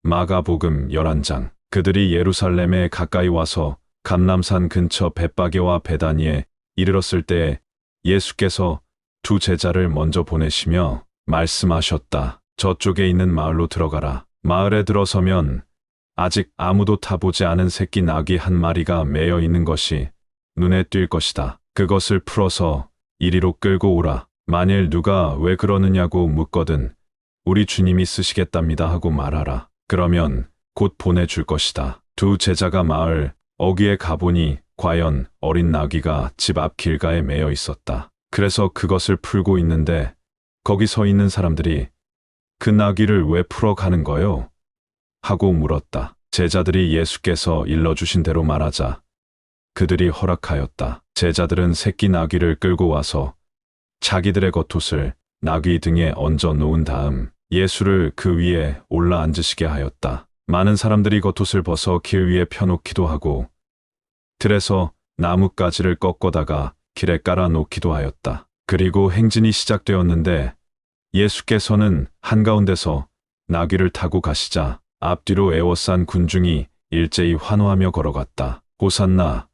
마가복음 11장. 그들이 예루살렘에 가까이 와서 감람산 근처 벳바게와 베다니에 이르렀을 때에 예수께서 두 제자를 먼저 보내시며 말씀하셨다. 저쪽에 있는 마을로 들어가라. 마을에 들어서면 아직 아무도 타보지 않은 새끼 나귀 한 마리가 매여 있는 것이 눈에 띌 것이다. 그것을 풀어서 이리로 끌고 오라. 만일 누가 왜 그러느냐고 묻거든 우리 주님이 쓰시겠답니다 하고 말하라. 그러면 곧 보내줄 것이다. 두 제자가 마을 어귀에 가보니 과연 어린 나귀가 집 앞 길가에 매여 있었다. 그래서 그것을 풀고 있는데 거기 서 있는 사람들이 그 나귀를 왜 풀어 가는 거요? 하고 물었다. 제자들이 예수께서 일러주신 대로 말하자 그들이 허락하였다. 제자들은 새끼 나귀를 끌고 와서 자기들의 겉옷을 나귀 등에 얹어 놓은 다음 예수를 그 위에 올라 앉으시게 하였다. 많은 사람들이 겉옷을 벗어 길 위에 펴놓기도 하고 들에서 나뭇가지를 꺾어다가 길에 깔아 놓기도 하였다. 그리고 행진이 시작되었는데 예수께서는 한가운데서 나귀를 타고 가시자 앞뒤로 에워싼 군중이 일제히 환호하며 걸어갔다. 호산나,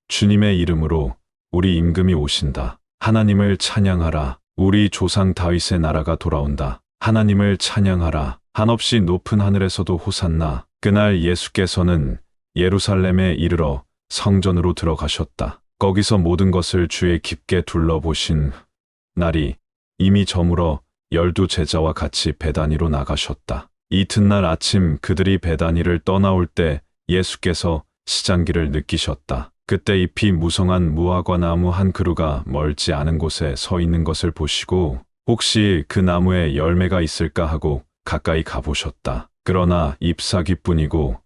주님의 이름으로 우리 임금이 오신다. 하나님을 찬양하라. 우리 조상 다윗의 나라가 돌아온다. 하나님을 찬양하라. 한없이 높은 하늘에서도 호산나. 그날 예수께서는 예루살렘에 이르러 성전으로 들어가셨다. 거기서 모든 것을 주의 깊게 둘러보신 날이 이미 저물어 12 제자와 같이 베다니로 나가셨다. 이튿날 아침 그들이 베다니를 떠나올 때 예수께서 시장기를 느끼셨다. 그때 잎이 무성한 무화과 나무 한 그루가 멀지 않은 곳에 서 있는 것을 보시고 혹시 그 나무에 열매가 있을까 하고 가까이 가보셨다. 그러나 잎사귀뿐이고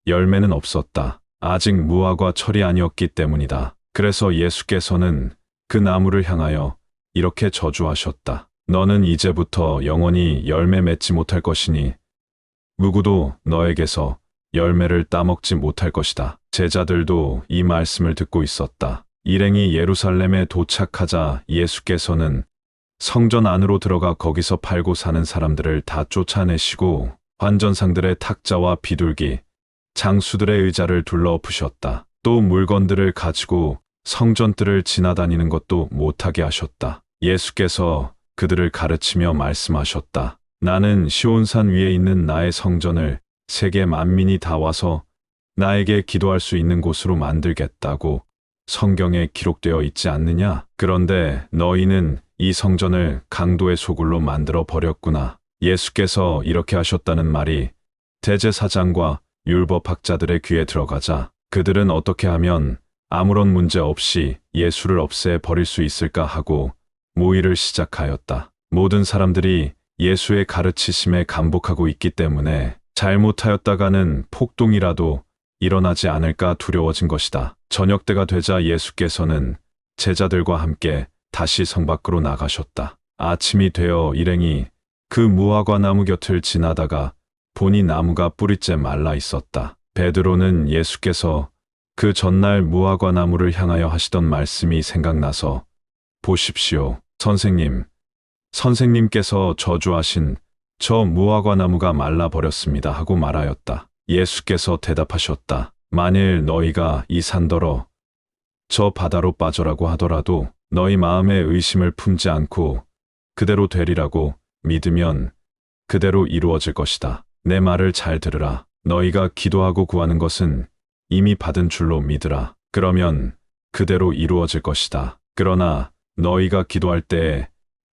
열매는 없었다. 아직 무화과 철이 아니었기 때문이다. 그래서 예수께서는 그 나무를 향하여 이렇게 저주하셨다. 너는 이제부터 영원히 열매 맺지 못할 것이니 누구도 너에게서 열매를 따먹지 못할 것이다. 제자들도 이 말씀을 듣고 있었다. 일행이 예루살렘에 도착하자 예수께서는 성전 안으로 들어가 거기서 팔고 사는 사람들을 다 쫓아내시고 환전상들의 탁자와 비둘기, 장수들의 의자를 둘러엎으셨다. 또 물건들을 가지고 성전뜰을 지나다니는 것도 못하게 하셨다. 예수께서 그들을 가르치며 말씀하셨다. 나는 시온산 위에 있는 나의 성전을 세계 만민이 다 와서 나에게 기도할 수 있는 곳으로 만들겠다고 성경에 기록되어 있지 않느냐? 그런데 너희는 이 성전을 강도의 소굴로 만들어 버렸구나. 예수께서 이렇게 하셨다는 말이 대제사장과 율법학자들의 귀에 들어가자 그들은 어떻게 하면 아무런 문제 없이 예수를 없애 버릴 수 있을까 하고 모의를 시작하였다. 모든 사람들이 예수의 가르치심에 감복하고 있기 때문에 잘못하였다가는 폭동이라도 일어나지 않을까 두려워진 것이다. 저녁 때가 되자 예수께서는 제자들과 함께 다시 성 밖으로 나가셨다. 아침이 되어 일행이 그 무화과 나무 곁을 지나다가 보니 나무가 뿌리째 말라 있었다. 베드로는 예수께서 그 전날 무화과 나무를 향하여 하시던 말씀이 생각나서 보십시오, 선생님. 선생님께서 저주하신 저 무화과 나무가 말라 버렸습니다 하고 말하였다. 예수께서 대답하셨다. 만일 너희가 이 산더러 저 바다로 빠져라고 하더라도 너희 마음에 의심을 품지 않고 그대로 되리라고 믿으면 그대로 이루어질 것이다. 내 말을 잘 들으라. 너희가 기도하고 구하는 것은 이미 받은 줄로 믿으라. 그러면 그대로 이루어질 것이다. 그러나 너희가 기도할 때에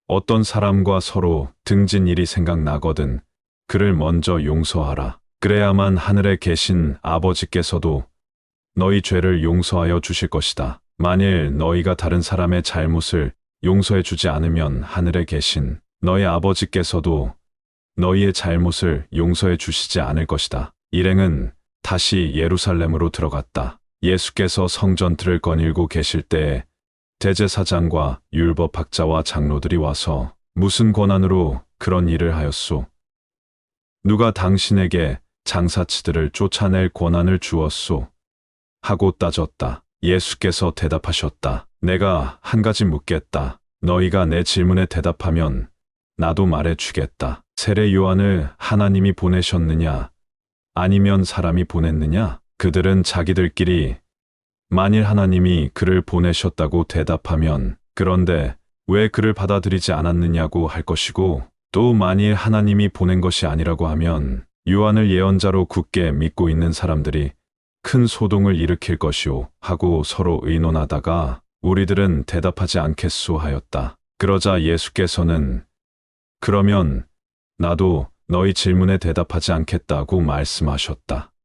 어떤 사람과 서로 등진 일이 생각나거든 그를 먼저 용서하라. 그래야만 하늘에 계신 아버지께서도 너희 죄를 용서하여 주실 것이다. 만일 너희가 다른 사람의 잘못을 용서해 주지 않으면 하늘에 계신 너희 아버지께서도 너희의 잘못을 용서해 주시지 않을 것이다. 일행은 다시 예루살렘으로 들어갔다. 예수께서 성전틀을 거닐고 계실 때에 대제사장과 율법학자와 장로들이 와서 무슨 권한으로 그런 일을 하였소? 누가 당신에게 장사치들을 쫓아낼 권한을 주었소? 하고 따졌다. 예수께서 대답하셨다. 내가 한 가지 묻겠다. 너희가 내 질문에 대답하면 나도 말해 주겠다. 세례 요한을 하나님이 보내셨느냐? 아니면 사람이 보냈느냐? 그들은 자기들끼리 만일 하나님이 그를 보내셨다고 대답하면 그런데 왜 그를 받아들이지 않았느냐고 할 것이고 또 만일 하나님이 보낸 것이 아니라고 하면 요한을 예언자로 굳게 믿고 있는 사람들이 큰 소동을 일으킬 것이오 하고 서로 의논하다가 우리들은 대답하지 않겠소 하였다. 그러자 예수께서는 그러면 나도 너희 질문에 대답하지 않겠다고 말씀하셨다.